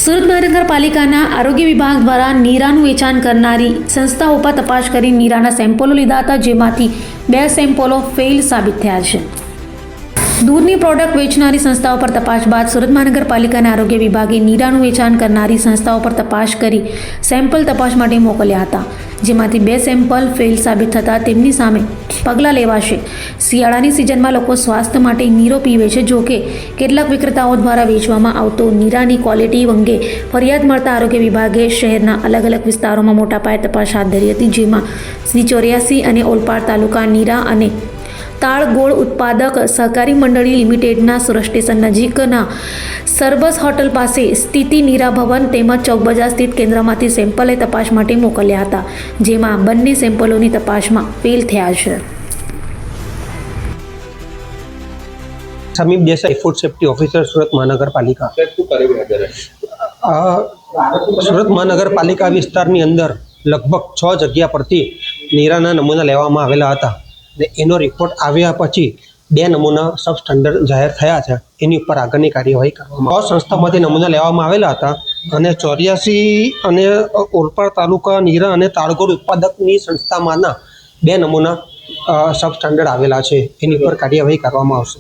સુરત મહાનગરપાલિકાના આરોગ્ય વિભાગ દ્વારા નીરાનું વેચાણ કરનારી સંસ્થાઓ પર તપાસ કરી નીરાના સેમ્પલો લીધા હતા, જેમાંથી 2 સેમ્પલો ફેલ સાબિત થયા છે. દૂધની પ્રોડક્ટ વેચનારી સંસ્થાઓ પર તપાસ બાદ સુરત મહાનગરપાલિકાના આરોગ્ય વિભાગે નીરાનું વેચાણ કરનારી સંસ્થાઓ પર તપાસ કરી સેમ્પલ તપાસ માટે મોકલ્યા હતા, જેમાંથી 2 સેમ્પલ ફેલ સાબિત થતાં તેમની સામે પગલાં લેવાશે. શિયાળાની સિઝનમાં લોકો સ્વાસ્થ્ય માટે નીરો પીવે છે. જોકે કેટલાક વિક્રેતાઓ દ્વારા વેચવામાં આવતો નીરાની ક્વોલિટી અંગે ફરિયાદ મળતા આરોગ્ય વિભાગે શહેરના અલગ અલગ વિસ્તારોમાં મોટા પાયે તપાસ હાથ ધરી હતી, જેમાં C84 અને ઓલપાડ તાલુકા નીરા અને તાળ ગોળ ઉત્પાદક સહકારી મંડળી લિમિટેડના સુરત સ્ટેશન નજીકના સરબસ હોટલ પાસે સ્થિત નીરા ભવન તેમજ ચોક બજાર સ્થિત કેન્દ્રમાંથી સેમ્પલે તપાસ માટે મોકલ્યા હતા, જેમાં બંને સેમ્પલોની તપાસમાં ફેલ થયા છે. Samip Desai, food safety officer, Surat મહાનગરપાલિકા. સુરત મહાનગરપાલિકા વિસ્તારની અંદર લગભગ 6 જગ્યા પરથી નીરાના નમૂના લેવામાં આવેલા હતા. એનો રિપોર્ટ આવ્યા પછી 2 નમૂના સબ સ્ટાન્ડર્ડ જાહેર થયા છે. એની ઉપર આગળની કાર્યવાહી કરવામાં 6 સંસ્થામાંથી નમૂના લેવામાં આવેલા હતા અને 84 અને ઓલપાડ તાલુકા નીરા અને તાળગોળ ઉત્પાદકની સંસ્થામાંના 2 નમૂના સબ સ્ટાન્ડર્ડ આવેલા છે. એની ઉપર કાર્યવાહી કરવામાં આવશે.